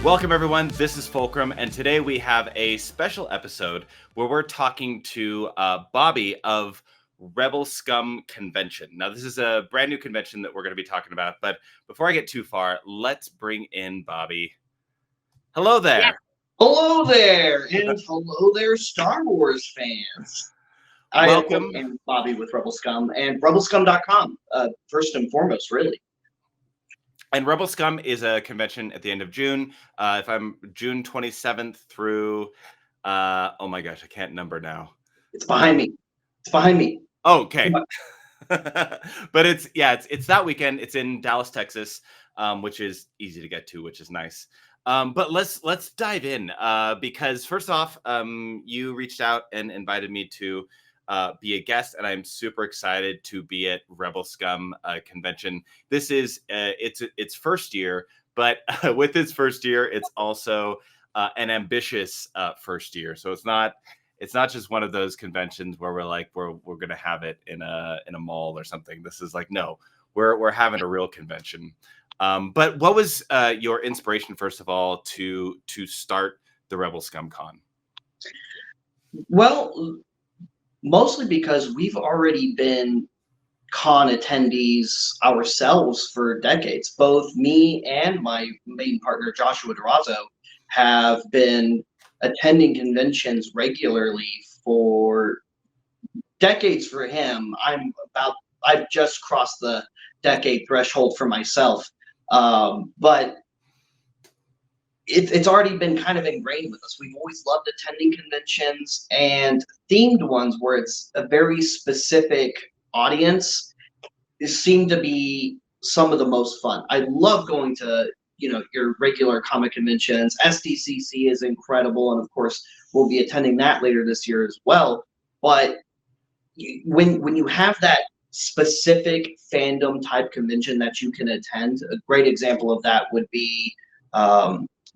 Welcome, everyone. This is Fulcrum, and today we have a special episode where we're talking to Bobby of Rebel Scum Convention. Now, this is a brand new convention that we're going to be talking about, but before I get too far, let's bring in Bobby. Hello there. Yeah. Hello there, and hello there, Star Wars fans. Welcome. I am Bobby with Rebel Scum and RebelScum.com, first and foremost, really. And Rebel Scum is a convention at the end of June. If I'm June 27th through, oh my gosh, I can't number now. It's behind me. It's behind me. Oh, okay. But it's that weekend. It's in Dallas, Texas, which is easy to get to, which is nice. But let's dive in because first off, you reached out and invited me to be a guest, and I'm super excited to be at Rebel Scum convention. This is its first year, but with its first year, it's also an ambitious first year. So it's not just one of those conventions where we're like we're going to have it in a mall or something. This is like, no, we're having a real convention. But what was your inspiration, first of all, to start the Rebel Scum Con? Well, mostly because we've already been con attendees ourselves for decades. Both me and my main partner, Joshua Durazo, have been attending conventions regularly for decades for him. I've just crossed the decade threshold for myself. But it's already been kind of ingrained with us. We've always loved attending conventions, and themed ones where it's a very specific audience seem to be some of the most fun. I love going to, your regular comic conventions. SDCC is incredible, and of course we'll be attending that later this year as well. But when you have that specific fandom type convention that you can attend, a great example of that would be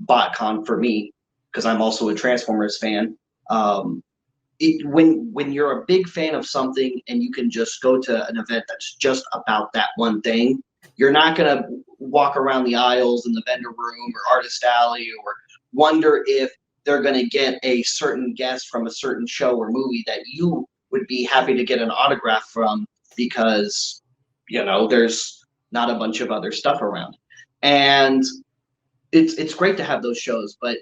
BotCon for me, because I'm also a Transformers fan. When you're a big fan of something and you can just go to an event that's just about that one thing, you're not going to walk around the aisles in the vendor room or artist alley or wonder if they're going to get a certain guest from a certain show or movie that you would be happy to get an autograph from, because there's not a bunch of other stuff around. And it's great to have those shows, but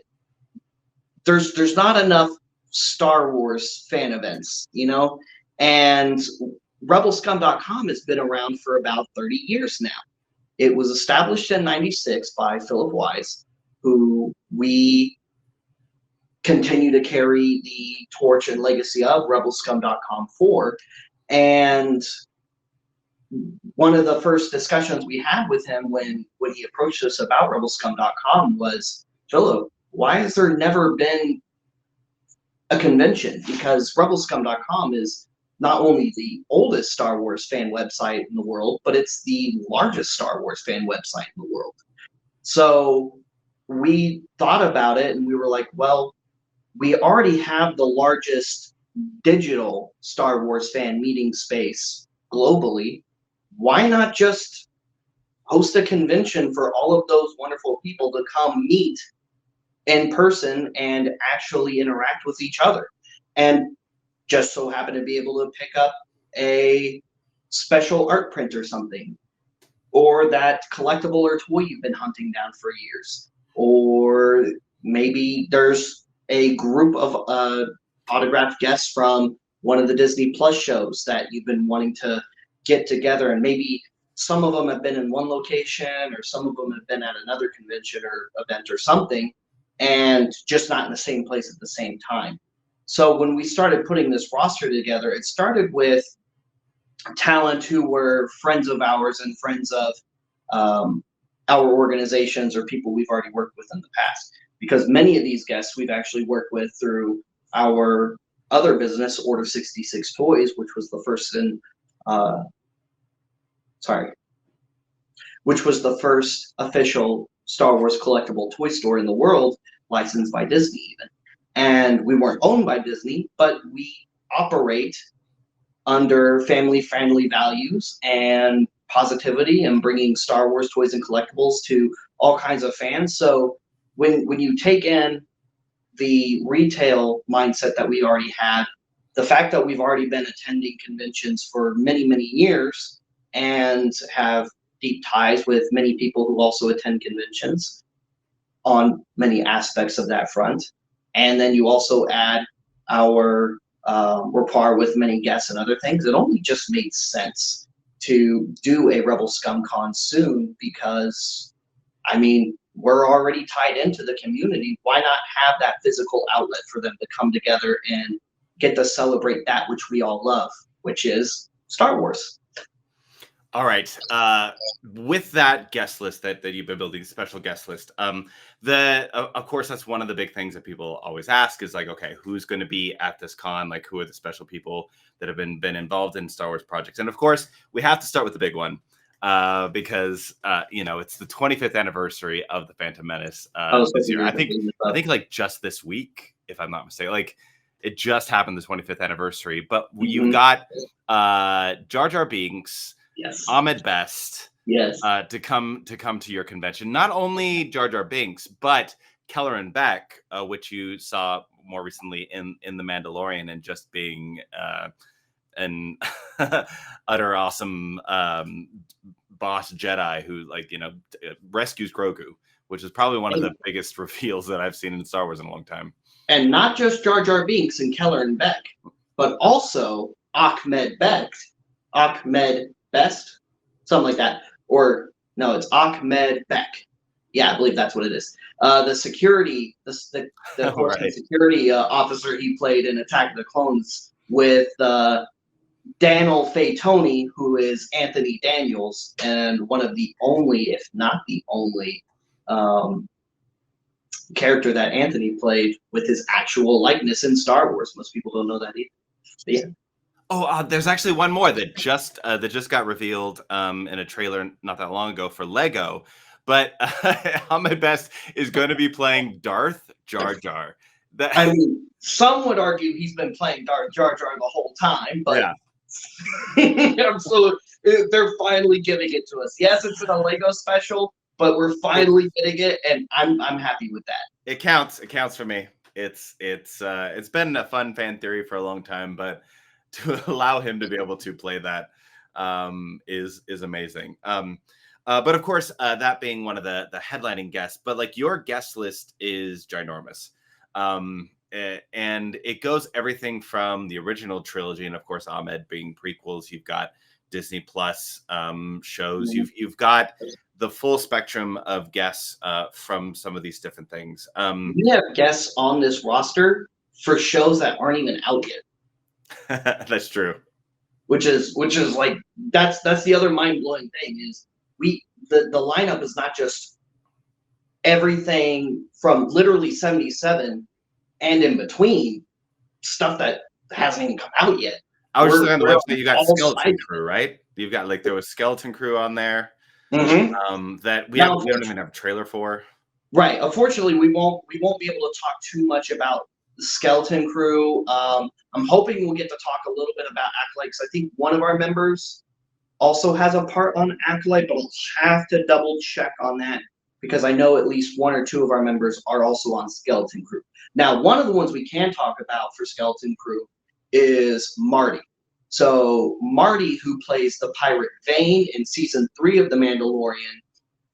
there's not enough Star Wars fan events, and RebelScum.com has been around for about 30 years now. It was established in '96 by Philip Wise, who we continue to carry the torch and legacy of RebelScum.com for. And one of the first discussions we had with him when he approached us about RebelScum.com was, Philip, why has there never been a convention? Because RebelScum.com is not only the oldest Star Wars fan website in the world, but it's the largest Star Wars fan website in the world. So we thought about it and we were like, well, we already have the largest digital Star Wars fan meeting space globally. Why not just host a convention for all of those wonderful people to come meet in person and actually interact with each other? And just so happen to be able to pick up a special art print or something, or that collectible or toy you've been hunting down for years, or maybe there's a group of autographed guests from one of the Disney Plus shows that you've been wanting to get together, and maybe some of them have been in one location or some of them have been at another convention or event or something, and just not in the same place at the same time. So when we started putting this roster together, it started with talent who were friends of ours and friends of our organizations or people we've already worked with in the past, because many of these guests we've actually worked with through our other business, Order 66 Toys, which was the first official Star Wars collectible toy store in the world, licensed by Disney even. And we weren't owned by Disney, but we operate under family-friendly values and positivity and bringing Star Wars toys and collectibles to all kinds of fans. So when you take in the retail mindset that we already had, the fact that we've already been attending conventions for many, many years and have deep ties with many people who also attend conventions on many aspects of that front. And then you also add our rapport with many guests and other things. It only just made sense to do a Rebel Scum Con soon because, I mean, we're already tied into the community. Why not have that physical outlet for them to come together and get to celebrate that which we all love, which is Star Wars. All right. With that guest list that you've been building, special guest list, of course, that's one of the big things that people always ask is like, okay, who's going to be at this con? Like, who are the special people that have been involved in Star Wars projects? And of course, we have to start with the big one because it's the 25th anniversary of the Phantom Menace this year. I think like just this week, if I'm not mistaken, like it just happened, the 25th anniversary. But you've got Jar Jar Binks. Yes. Ahmed Best. Yes. To come to your convention. Not only Jar Jar Binks, but Kelleran Beck, which you saw more recently in The Mandalorian, and just being an utter awesome boss Jedi who rescues Grogu, which is probably one of the biggest reveals that I've seen in Star Wars in a long time. And not just Jar Jar Binks and Kelleran Beck, but also Ahmed Best, something like that. Or no, it's Ahmed Beck. Yeah, I believe that's what it is. The security, the right. security officer he played in Attack of the Clones with Daniel Fay-Tony, who is Anthony Daniels, and one of the only, if not the only, character that Anthony played with his actual likeness in Star Wars. Most people don't know that either. But yeah. Oh, there's actually one more that just got revealed in a trailer not that long ago for Lego. But Ahmed Best is going to be playing Darth Jar Jar. I mean, some would argue he's been playing Darth Jar Jar the whole time, but absolutely, they're finally giving it to us. Yes, it's in a Lego special, but we're finally getting it, and I'm happy with that. It counts. It counts for me. It's been a fun fan theory for a long time, but to allow him to be able to play that is amazing. But of course, that being one of the headlining guests, but like your guest list is ginormous. And it goes everything from the original trilogy, and of course, Ahmed being prequels. You've got Disney Plus shows. You've got the full spectrum of guests from some of these different things. We have guests on this roster for shows that aren't even out yet. That's true. Which is like that's the other mind blowing thing is the lineup is not just everything from literally 77 and in between stuff that hasn't even come out yet. I was just on the website. You got Skeleton Crew, right? You've got there was Skeleton Crew on there that we don't even have a trailer for. Right. Unfortunately, we won't be able to talk too much about the Skeleton Crew. I'm hoping we'll get to talk a little bit about Acolyte, because I think one of our members also has a part on Acolyte, but I'll have to double check on that because I know at least one or two of our members are also on Skeleton Crew. Now, one of the ones we can talk about for Skeleton Crew is Marty. So Marty, who plays the pirate Vane in season 3 of The Mandalorian,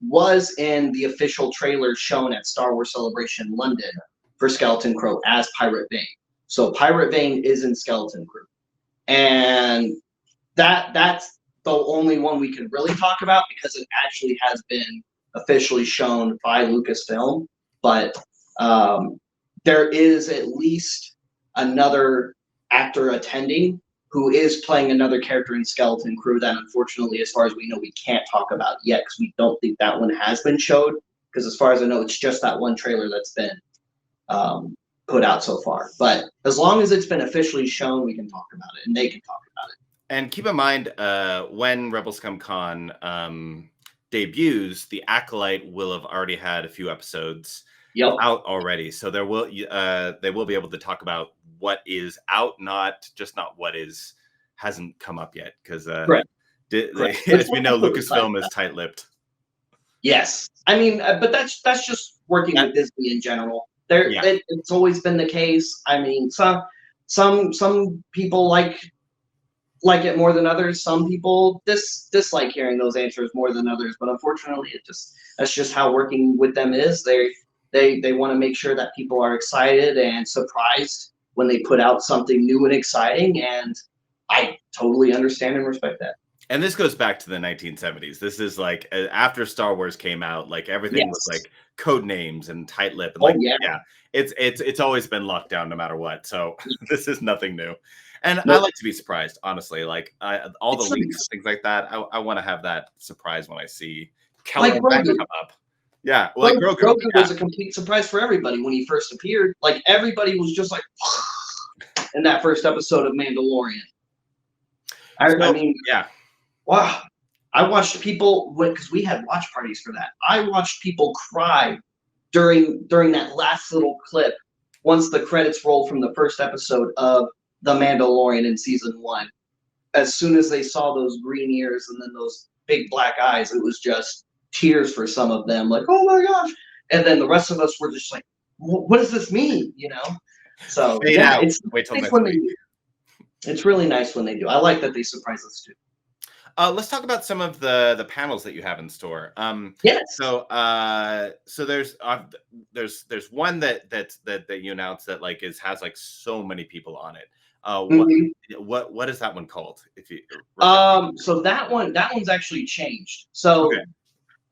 was in the official trailer shown at Star Wars Celebration London for Skeleton Crew as Pirate Vane. So Pirate Vane is in Skeleton Crew. And that's the only one we can really talk about because it actually has been officially shown by Lucasfilm. But there is at least another actor attending who is playing another character in Skeleton Crew that unfortunately, as far as we know, we can't talk about yet because we don't think that one has been showed. Because as far as I know, it's just that one trailer that's been put out so far. But as long as it's been officially shown, we can talk about it, and they can talk about it. And keep in mind, when Rebel Scum Con debuts, the Acolyte will have already had a few episodes out already. So they will be able to talk about what is out, not what hasn't come up yet. Because as we know, Lucasfilm is tight-lipped. Yes, I mean, but that's just working with Disney in general. It's always been the case. I mean, some people like it more than others. Some people dislike hearing those answers more than others. But unfortunately, that's just how working with them is. They want to make sure that people are excited and surprised when they put out something new and exciting, and I totally understand and respect that. And this goes back to the 1970s. This is like after Star Wars came out, like everything was like code names and tight lip, and it's always been locked down no matter what. So this is nothing new. And I like to be surprised, honestly. Like all the leaks, things like that. I want to have that surprise when I see Kelly come up. Yeah, like Grogu was a complete surprise for everybody when he first appeared. Like everybody was just like in that first episode of Mandalorian. I mean, wow. I watched people, because we had watch parties for that. I watched people cry during that last little clip once the credits rolled from the first episode of The Mandalorian in season 1. As soon as they saw those green ears and then those big black eyes, it was just tears for some of them, like, oh my gosh. And then the rest of us were just like, what does this mean? You know? So wait till next week. It's really nice when they do. I like that they surprise us too. Let's talk about some of the panels that you have in store. Yes. So there's one that you announced that like has like so many people on it. What is that one called? If you so that one's actually changed. So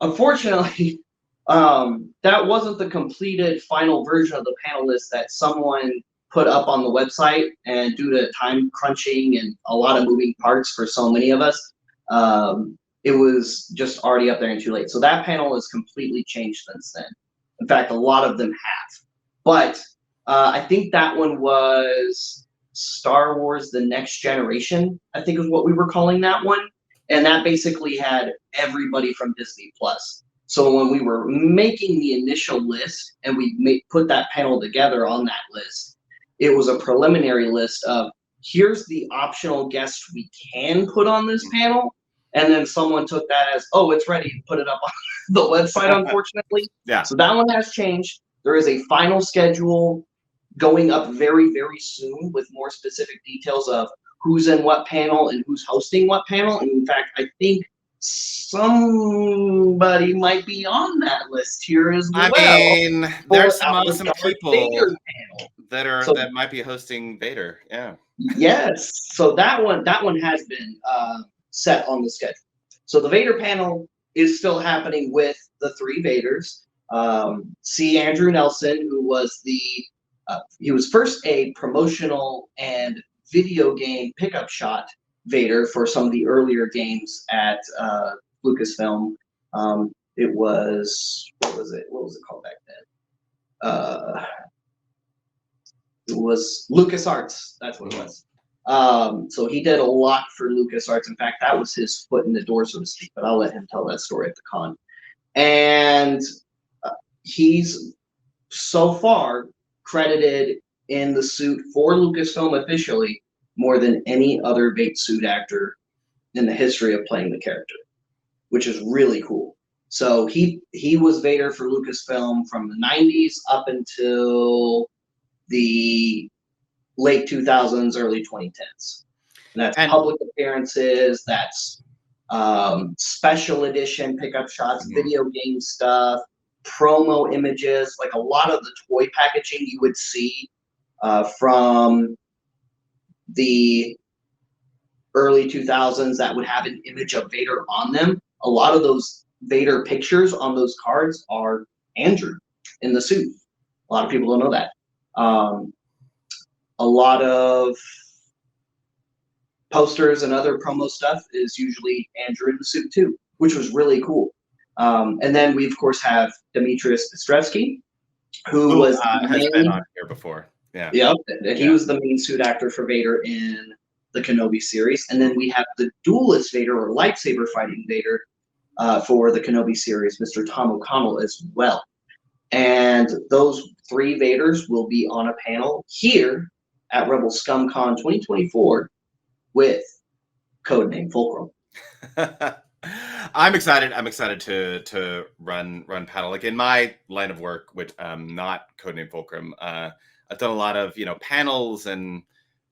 unfortunately, that wasn't the completed final version of the panel list that someone put up on the website, and due to time crunching and a lot of moving parts for so many of us, it was just already up there and too late. So that panel has completely changed since then. In fact, a lot of them have. But I think that one was Star Wars The Next Generation, I think is what we were calling that one. And that basically had everybody from Disney Plus. So when we were making the initial list and we put that panel together on that list, it was a preliminary list of here's the optional guests we can put on this panel. And then someone took that as, oh, it's ready, put it up on the website, unfortunately. So that one has changed. There is a final schedule going up very, very soon with more specific details of who's in what panel and who's hosting what panel. And in fact, I think somebody might be on that list here as well. I mean, there's some awesome people that might be hosting Vader. Yeah. Yes. So that one has been set on the schedule. So the Vader panel is still happening with the 3 Vaders. C. Andrew Nelson, who was he was first a promotional and video game pickup shot Vader for some of the earlier games at Lucasfilm. It was, what was it called back then? It was LucasArts. That's what it was. So he did a lot for LucasArts. In fact, that was his foot in the door, so to speak. But I'll let him tell that story at the con. And he's so far credited in the suit for Lucasfilm officially more than any other bait suit actor in the history of playing the character, which is really cool. So he was Vader for Lucasfilm from the 90s up until the late 2000s, early 2010s. And that's public appearances, that's special edition pickup shots, video game stuff, promo images, like a lot of the toy packaging you would see from the early 2000s that would have an image of Vader on them. A lot of those Vader pictures on those cards are Andrew in the suit. A lot of people don't know that. A lot of posters and other promo stuff is usually Andrew in the suit too, which was really cool. And then we of course have Demetrius Bistrevsky, who has been on here before. Yeah. Yep. And he was the main suit actor for Vader in the Kenobi series. And then we have the duelist Vader or lightsaber fighting Vader for the Kenobi series, Mr. Tom O'Connell as well. And those 3 Vaders will be on a panel here at Rebel Scum Con 2024 with codename Fulcrum. I'm excited. I'm excited to run paddle. Like in my line of work, which not codename Fulcrum. I've done a lot of panels and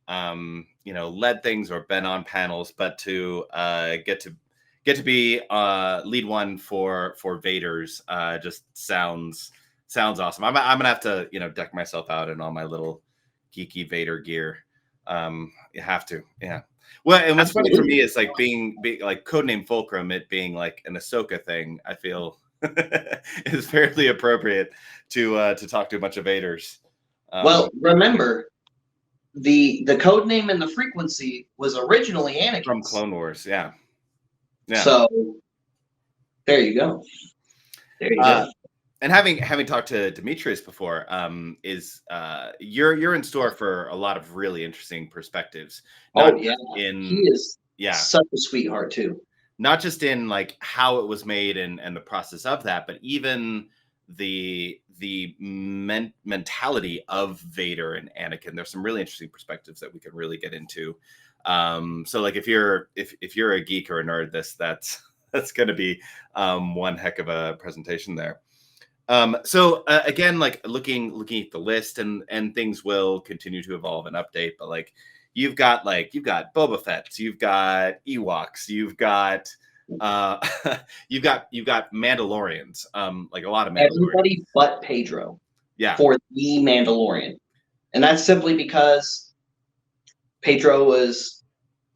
led things or been on panels, but to get to be lead one for Vader's just sounds awesome. I'm gonna have to deck myself out in all my little geeky Vader gear. You have to, yeah. Well, and what's funny for me is like being like codename Fulcrum, it being like an Ahsoka thing. I feel is fairly appropriate to talk to a bunch of Vaders. Well, remember the code name and the frequency was originally Anakin's from Clone Wars, yeah. So there you go. There you go. And having talked to Demetrius before, is you're in store for a lot of really interesting perspectives. He is such a sweetheart too. Not just in like how it was made and the process of that, but even the mentality of Vader and Anakin. There's some really interesting perspectives that we could really get into. So like if you're a geek or a nerd, that's going to be one heck of a presentation there. So again, like looking at the list and things will continue to evolve and update, but like you've got Boba Fett, you've got Ewoks, you've got Mandalorians, like a lot of Mandalorians. Everybody but Pedro. Yeah. For the Mandalorian. And that's simply because Pedro was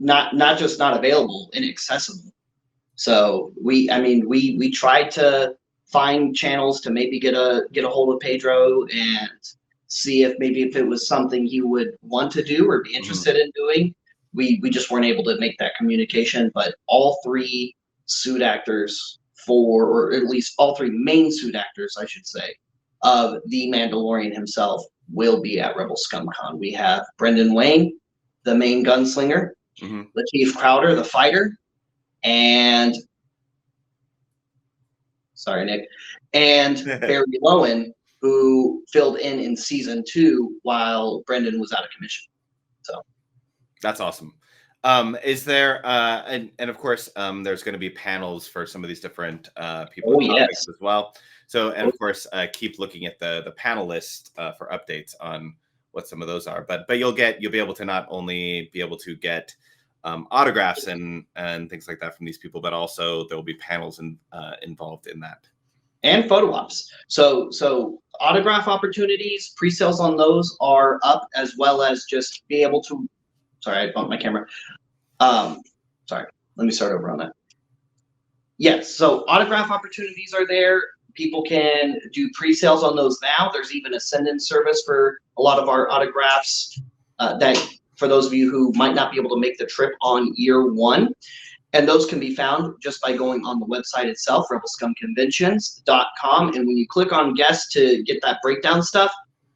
not just not available, inaccessible. So we tried to find channels to maybe get a hold of Pedro and see if it was something he would want to do or be interested in doing. We just weren't able to make that communication, but all three suit actors or at least all three main suit actors, I should say, of the Mandalorian himself will be at Rebel Scum Con. We have Brendan Wayne, the main gunslinger, Lateef Crowder, the fighter, and sorry, Nick, and Barry Lowen, who filled in season 2 while Brendan was out of commission. So that's awesome. Is there and of course there's going to be panels for some of these different people as well. So and of course keep looking at the panel list for updates on what some of those are. But you'll be able to not only be able to get autographs and things like that from these people, but also there will be panels involved in that. And photo ops. So autograph opportunities, pre-sales on those are up, as well as just be able to. Sorry, I bumped my camera. Sorry, let me start over on that. Yes, so autograph opportunities are there. People can do pre-sales on those now. There's even a send-in service for a lot of our autographs that for those of you who might not be able to make the trip on year 1. And those can be found just by going on the website itself, rebelscumconventions.com. And when you click on guests to get that breakdown stuff,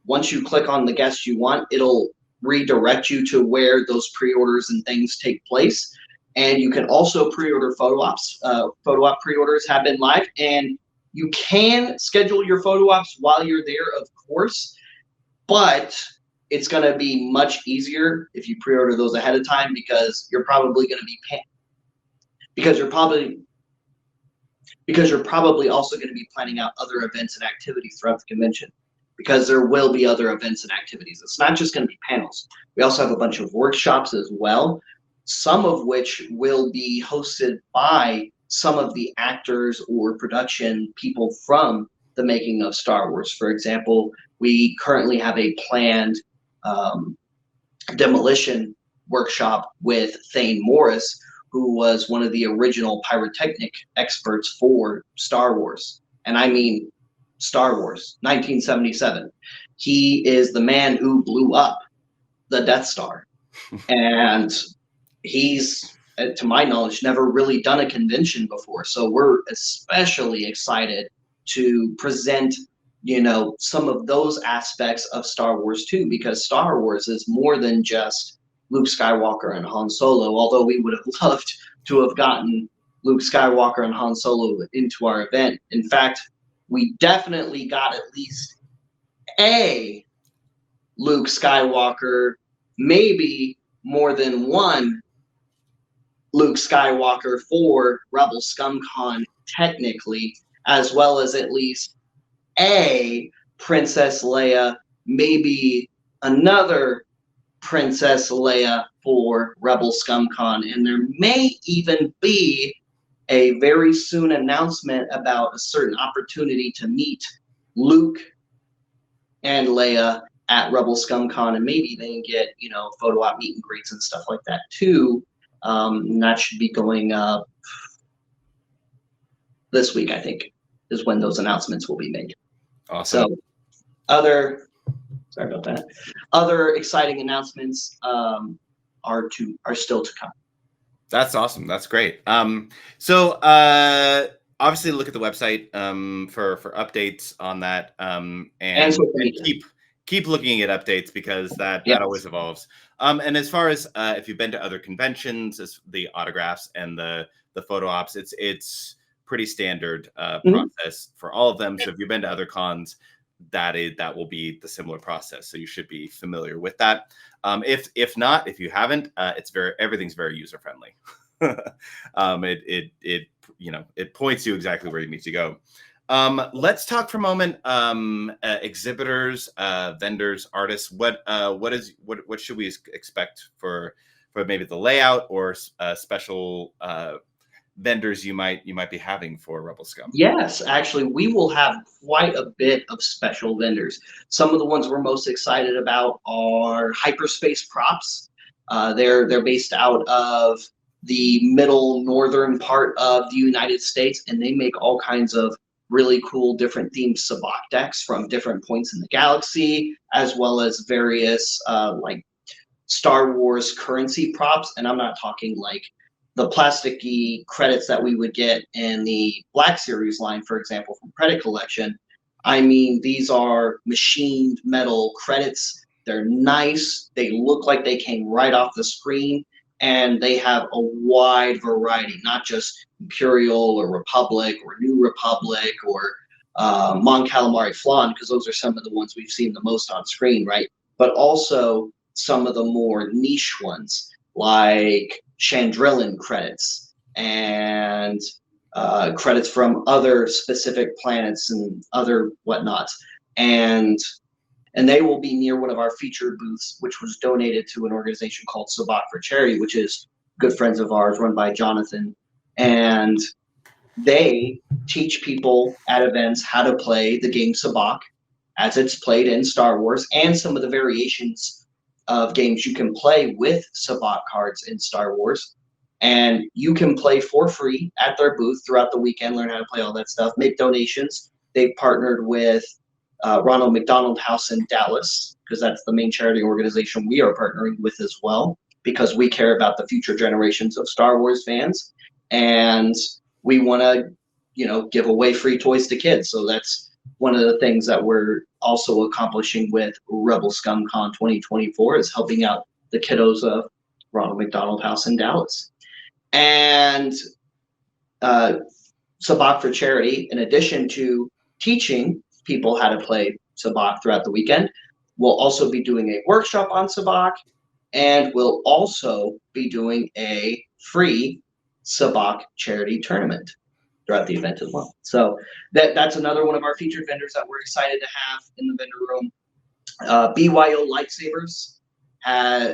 once you click on the guest you want, it'll redirect you to where those pre-orders and things take place. And you can also pre-order photo ops. Photo op pre-orders have been live, and you can schedule your photo ops while you're there, of course, but it's going to be much easier if you pre-order those ahead of time, because you're probably going to be because you're probably also going to be planning out other events and activities throughout the convention, because there will be other events and activities. It's not just going to be panels. We also have a bunch of workshops as well, some of which will be hosted by some of the actors or production people from the making of Star Wars. For example, we currently have a planned demolition workshop with Thane Morris, who was one of the original pyrotechnic experts for Star Wars. And I mean Star Wars, 1977. He is the man who blew up the Death Star. And he's, to my knowledge, never really done a convention before. So we're especially excited to present, some of those aspects of Star Wars too, because Star Wars is more than just Luke Skywalker and Han Solo, although we would have loved to have gotten Luke Skywalker and Han Solo into our event. In fact, we definitely got at least a Luke Skywalker, maybe more than one Luke Skywalker for Rebel Scum Con technically, as well as at least a Princess Leia, maybe another Princess Leia for Rebel Scum Con. And there may even be a very soon announcement about a certain opportunity to meet Luke and Leia at Rebel Scum Con, and maybe they can get, you know, photo op meet and greets and stuff like that too. And that should be going up this week, I think, is when those announcements will be made. Awesome. So sorry about that. Other exciting announcements are still to come. That's awesome. That's great. So obviously look at the website for updates on that, and keep looking at updates, because that always evolves. And as far as if you've been to other conventions, as the autographs and the photo ops, it's pretty standard process for all of them. So if you've been to other cons, that will be the similar process. So you should be familiar with that. If not, if you haven't, everything's very user friendly. It points you exactly where you need to go. Let's talk for a moment. Exhibitors, vendors, artists. What should we expect for maybe the layout or special vendors you might be having for Rebel Scum? Yes, actually, we will have quite a bit of special vendors. Some of the ones we're most excited about are hyperspace props. They're based out of the middle northern part of the United States, and they make all kinds of really cool different themed sabacc decks from different points in the galaxy, as well as various like Star Wars currency props. And I'm not talking like the plasticky credits that we would get in the Black Series line, for example, from Credit Collection. I mean, these are machined metal credits. They're nice. They look like they came right off the screen, and they have a wide variety, not just Imperial or Republic or New Republic or Mon Calamari Flan, because those are some of the ones we've seen the most on screen, right? But also some of the more niche ones, like Chandrillan credits and credits from other specific planets and other whatnots. And they will be near one of our featured booths, which was donated to an organization called Sabacc for Charity, which is good friends of ours, run by Jonathan. And they teach people at events how to play the game Sabacc as it's played in Star Wars, and some of the variations of games you can play with Sabacc cards in Star Wars. And you can play for free at their booth throughout the weekend, learn how to play all that stuff, make donations. They've partnered with Ronald McDonald House in Dallas, because that's the main charity organization we are partnering with as well, because we care about the future generations of Star Wars fans, and we want to, give away free toys to kids. So that's one of the things that we're also accomplishing with Rebel Scum Con 2024, is helping out the kiddos of Ronald McDonald House in Dallas. And Sabacc for Charity, in addition to teaching people how to play Sabacc throughout the weekend, we'll also be doing a workshop on Sabacc, and we'll also be doing a free Sabacc charity tournament throughout the event as well. So that's another one of our featured vendors that we're excited to have in the vendor room. BYO Lightsabers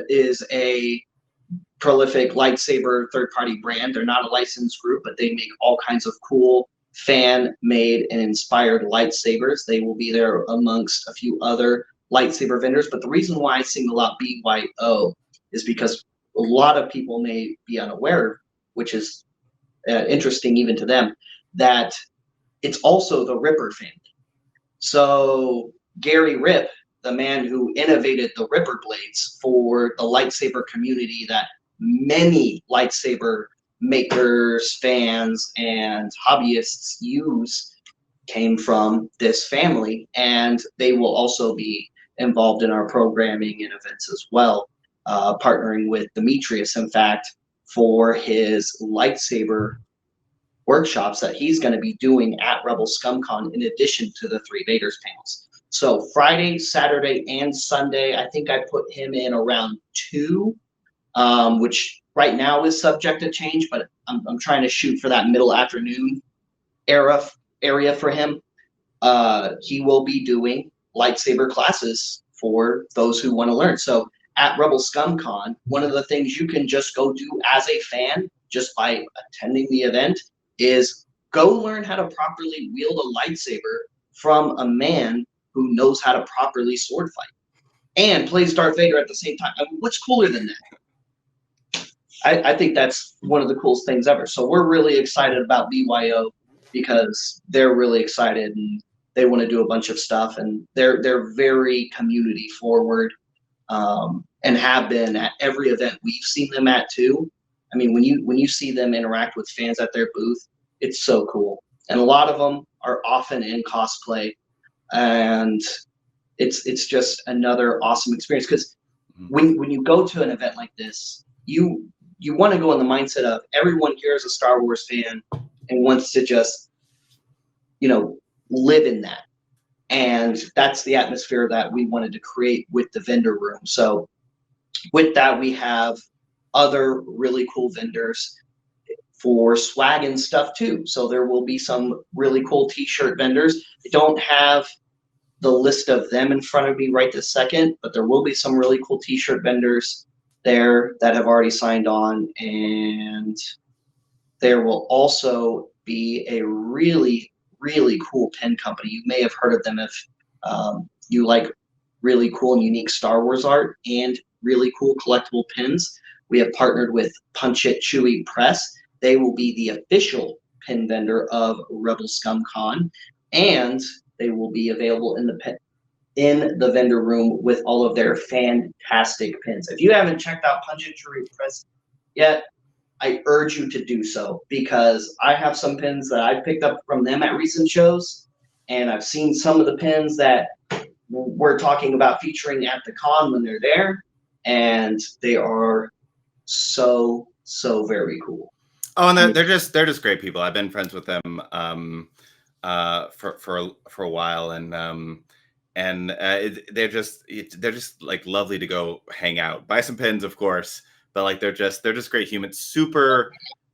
is a prolific lightsaber third-party brand. They're not a licensed group, but they make all kinds of cool fan-made and inspired lightsabers. They will be there amongst a few other lightsaber vendors. But the reason why I single out BYO is because a lot of people may be unaware, which is interesting even to them, that it's also the Ripper family. So Gary Rip, the man who innovated the Ripper blades for the lightsaber community that many lightsaber makers, fans, and hobbyists use, came from this family, and they will also be involved in our programming and events as well, partnering with Demetrius, in fact, for his lightsaber workshops that he's going to be doing at Rebel Scum Con, in addition to the 3 Vaders panels. So Friday, Saturday, and Sunday, I think I put him in around 2, which right now is subject to change, but I'm trying to shoot for that middle afternoon area for him. He will be doing lightsaber classes for those who want to learn. So at Rebel Scum Con, one of the things you can just go do as a fan, just by attending the event, is go learn how to properly wield a lightsaber from a man who knows how to properly sword fight and plays Darth Vader at the same time. I mean, what's cooler than that? I think that's one of the coolest things ever. So we're really excited about BYO because they're really excited and they want to do a bunch of stuff, and they're very community forward, and have been at every event we've seen them at too. I mean, when you see them interact with fans at their booth, it's so cool. And a lot of them are often in cosplay, and it's just another awesome experience because when you go to an event like this, you want to go in the mindset of everyone here is a Star Wars fan and wants to just, live in that. And that's the atmosphere that we wanted to create with the vendor room. So with that, we have other really cool vendors for swag and stuff too. So there will be some really cool t-shirt vendors. I don't have the list of them in front of me right this second, but there will be some really cool t-shirt vendors there that have already signed on. And there will also be a really, really cool pin company. You may have heard of them if you like really cool and unique Star Wars art and really cool collectible pins. We have partnered with Punch It Chewy Press. They will be the official pin vendor of Rebel Scum Con, and they will be available in the vendor room with all of their fantastic pins. If you haven't checked out Punch It Chewy Press yet, I urge you to do so, because I have some pins that I picked up from them at recent shows, and I've seen some of the pins that we're talking about featuring at the con when they're there, and they are so very cool. Oh, and they're just great people. I've been friends with them for a while, and they're just like lovely to go hang out, buy some pins, of course, but like they're just great humans, super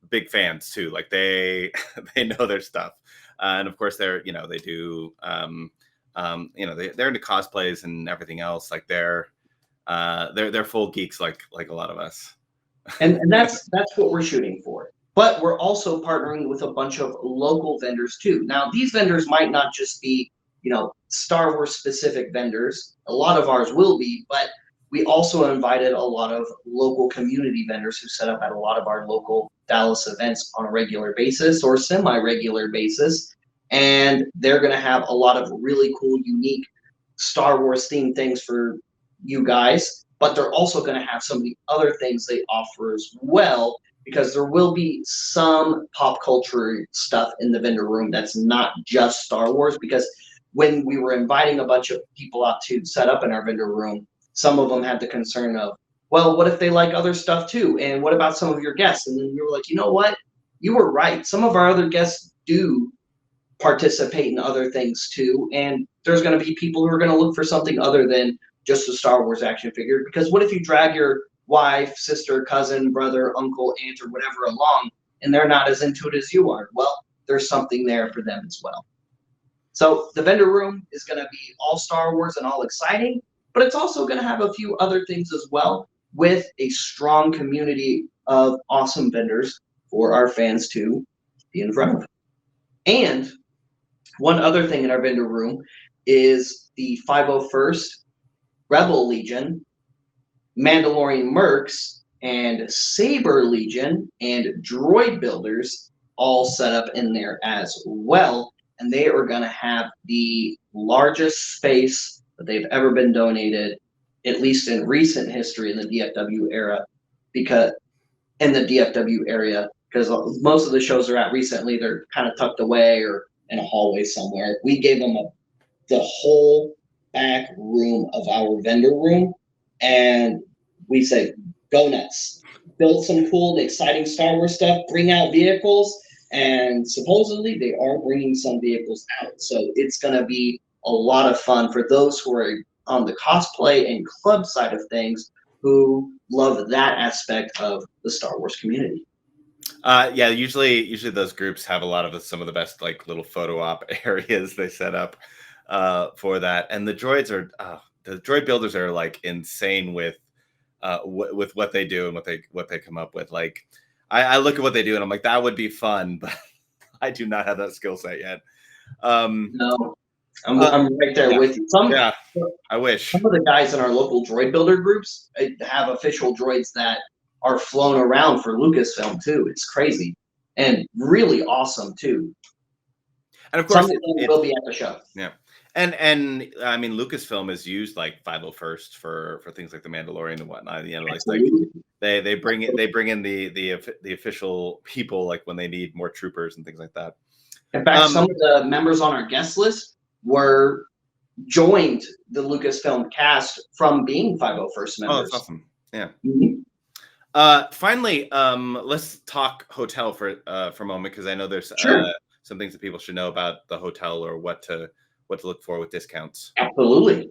big fans too. Like they know their stuff, and of course they do they're into cosplays and everything else. Like they're full geeks like a lot of us. And that's what we're shooting for. But we're also partnering with a bunch of local vendors too. Now, these vendors might not just be, Star Wars specific vendors. A lot of ours will be, but we also invited a lot of local community vendors who set up at a lot of our local Dallas events on a regular basis or semi-regular basis. And they're going to have a lot of really cool, unique Star Wars themed things for you guys. But they're also going to have some of the other things they offer as well, because there will be some pop culture stuff in the vendor room that's not just Star Wars. Because when we were inviting a bunch of people out to set up in our vendor room, some of them had the concern of, well, what if they like other stuff too? And what about some of your guests? And then we were like, you know what? You were right. Some of our other guests do participate in other things too. And there's going to be people who are going to look for something other than just a Star Wars action figure. Because what if you drag your wife, sister, cousin, brother, uncle, aunt, or whatever along, and they're not as into it as you are? Well, there's something there for them as well. So the vendor room is going to be all Star Wars and all exciting, but it's also going to have a few other things as well, with a strong community of awesome vendors for our fans to be in front of. And one other thing in our vendor room is the 501st Rebel Legion, Mandalorian Mercs, and Saber Legion and Droid Builders all set up in there as well. And they are going to have the largest space that they've ever been donated, at least in recent history in the DFW era, because most of the shows are at recently, they're kind of tucked away or in a hallway somewhere. We gave them the whole back room of our vendor room, and we say, go nuts, build some cool, exciting Star Wars stuff, bring out vehicles, and supposedly they are bringing some vehicles out. So it's going to be a lot of fun for those who are on the cosplay and club side of things. who love that aspect of the Star Wars community. Yeah, usually those groups have a lot of some of the best like little photo op areas they set up for that. And the droids are the droid builders are like insane with with what they do and what they come up with. Like I look at what they do and I'm like, that would be fun, but I do not have that skill set yet. No, Uh, I'm right there yeah, with you. Some yeah, I wish. some of the guys in our local droid builder groups have official droids that are flown around for Lucasfilm too. It's crazy and really awesome too. And of Some course, of them it's will be at the show. yeah. And I mean, Lucasfilm has used like 501st for things like The Mandalorian and whatnot. You know, like Absolutely. they bring it, they bring in the official people like when they need more troopers and things like that. In fact, some of the members on our guest list were joined the Lucasfilm cast from being 501st Oh, that's members. awesome. Yeah. Mhm. Finally, let's talk hotel for a moment because I know there's Sure. some things that people should know about the hotel or what to look for with discounts. Absolutely.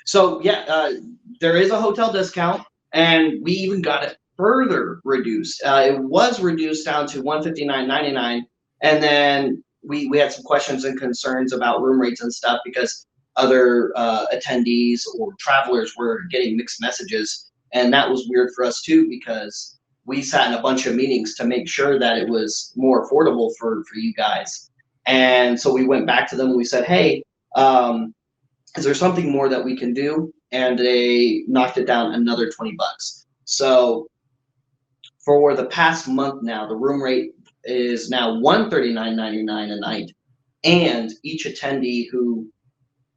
So yeah, there is a hotel discount, and we even got it further reduced. It was reduced down to $159.99, and then we had some questions and concerns about room rates and stuff because other attendees or travelers were getting mixed messages, and that was weird for us too because we sat in a bunch of meetings to make sure that it was more affordable for you guys, and so we went back to them and we said, hey. Is there something more that we can do? And they knocked it down another 20 bucks. So for the past month now, the room rate is now $139.99 a night. And each attendee who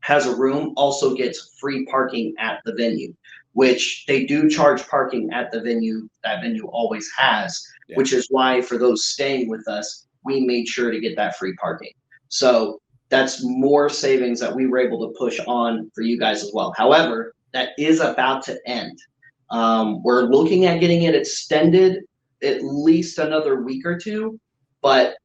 has a room also gets free parking at the venue, which they do charge parking at the venue. That venue always has, Yeah. which is why for those staying with us, we made sure to get that free parking. So that's more savings that we were able to push on for you guys as well. However, that is about to end. We're looking at getting it extended at least another week or two, but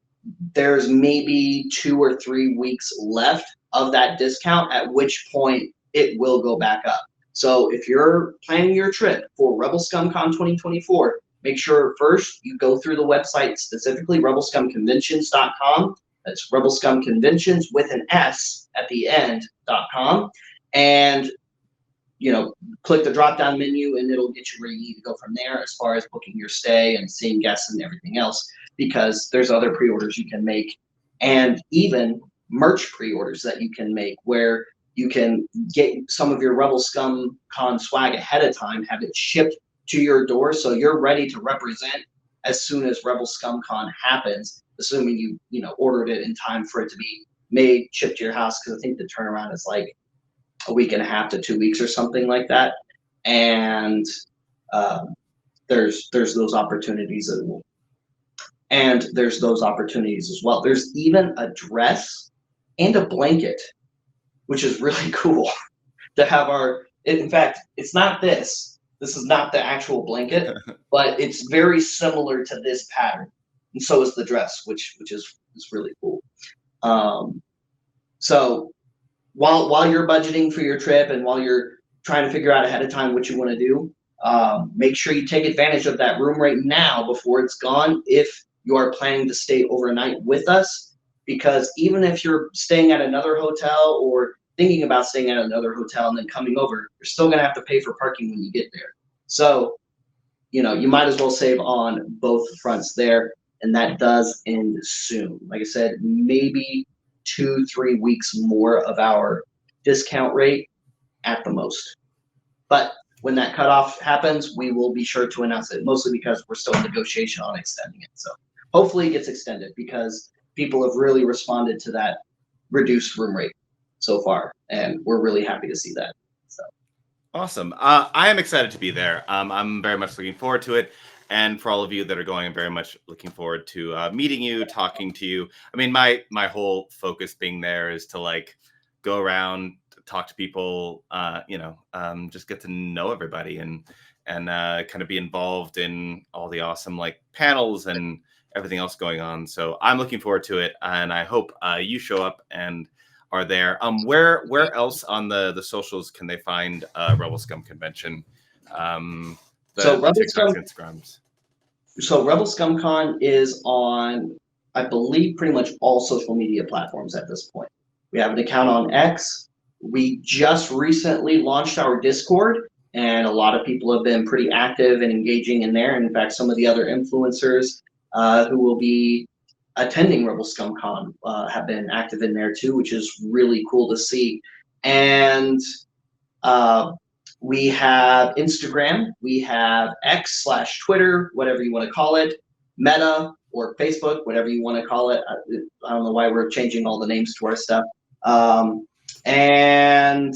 there's maybe 2 or 3 weeks left of that discount, at which point it will go back up. So if you're planning your trip for Rebel Scum Con 2024, make sure first you go through the website, specifically rebelscumconventions.com. That's Rebel Scum Conventions with an S at the end.com. And click the drop down menu and it'll get you where you need to go from there as far as booking your stay and seeing guests and everything else, because there's other pre-orders you can make and even merch pre-orders that you can make where you can get some of your Rebel Scum Con swag ahead of time, have it shipped to your door so you're ready to represent as soon as Rebel Scum Con happens, assuming you ordered it in time for it to be made, shipped to your house, because I think the turnaround is like a week and a half to 2 weeks or something like that. And there's those opportunities as well. And there's those opportunities as well. There's even a dress and a blanket, which is really cool to have in fact, it's not this. This is not the actual blanket, but it's very similar to this pattern. And so is the dress, which is really cool. So while you're budgeting for your trip and while you're trying to figure out ahead of time what you want to do, make sure you take advantage of that room right now before it's gone if you are planning to stay overnight with us, because even if you're staying at another hotel or thinking about staying at another hotel and then coming over, you're still going to have to pay for parking when you get there. So you might as well save on both fronts there, and that does end soon. Like I said, maybe 2-3 weeks more of our discount rate at the most. But when that cutoff happens, we will be sure to announce it, mostly because we're still in negotiation on extending it. So hopefully it gets extended because people have really responded to that reduced room rate so far, and we're really happy to see that. So Awesome. I am excited to be there. I'm very much looking forward to it. And for all of you that are going, I'm very much looking forward to meeting you, talking to you. I mean, my whole focus being there is to like go around, talk to people, just get to know everybody and kind of be involved in all the awesome like panels and everything else going on. So I'm looking forward to it, and I hope you show up and are there. Where else on the socials can they find Rebel Scum Convention? So the Rebel TikToks, Scum, Instagrams. so Rebel Scum Con is on, I believe, pretty much all social media platforms at this point. We have an account on X. We just recently launched our Discord, and a lot of people have been pretty active and engaging in there. In fact, some of the other influencers who will be attending Rebel Scum Con have been active in there too, which is really cool to see. And we have Instagram, we have X/Twitter, whatever you want to call it, Meta or Facebook, whatever you want to call it. I don't know why we're changing all the names to our stuff. And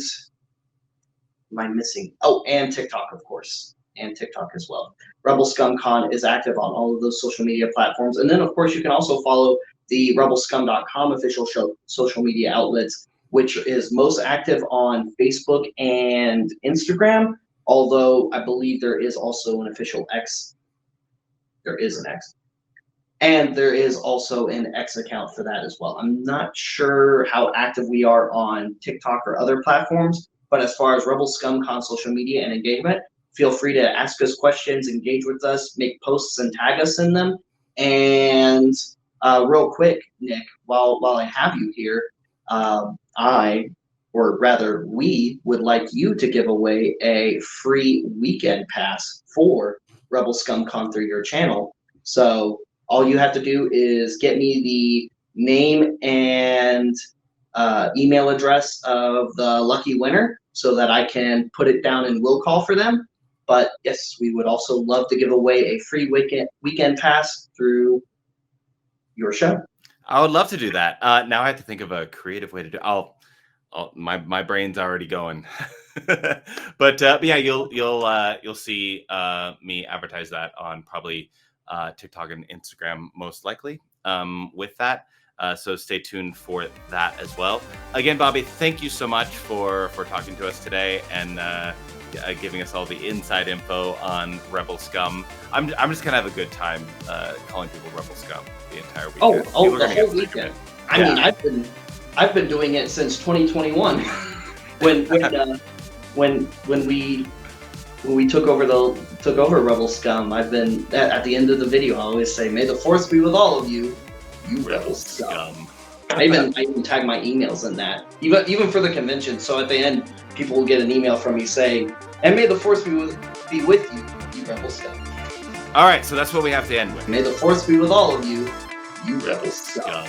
am I missing? Oh, and TikTok, of course, and TikTok as well. Rebel Scum Con is active on all of those social media platforms. And then, of course, you can also follow the rebelscum.com official social media outlets, which is most active on Facebook and Instagram, although I believe there is also an official X. There is an X. And there is also an X account for that as well. I'm not sure how active we are on TikTok or other platforms, but as far as Rebel Scum Con social media and engagement, feel free to ask us questions, engage with us, make posts and tag us in them. And real quick, Nick, while I have you here, we would like you to give away a free weekend pass for Rebel Scum Con through your channel. So all you have to do is get me the name and email address of the lucky winner so that I can put it down in will call for them. But yes, we would also love to give away a free weekend pass through your show. I would love to do that. Now I have to think of a creative way to do. My brain's already going. but yeah, you'll see me advertise that on probably TikTok and Instagram most likely. With that, so stay tuned for that as well. Again, Bobby, thank you so much for talking to us today and giving us all the inside info on Rebel Scum. I'm just gonna have a good time calling people Rebel Scum the entire weekend. Oh, the whole weekend. I mean, I've been doing it since 2021 when we took over Rebel Scum. I've been at the end of the video. I always say, "May the force be with all of you, you Rebel Scum." I even tag my emails in that, even for the convention. So at the end, people will get an email from me saying, "And may the force be with you, you Rebel Scum." All right, so that's what we have to end with. May the force be with all of you, you Rebel Scum.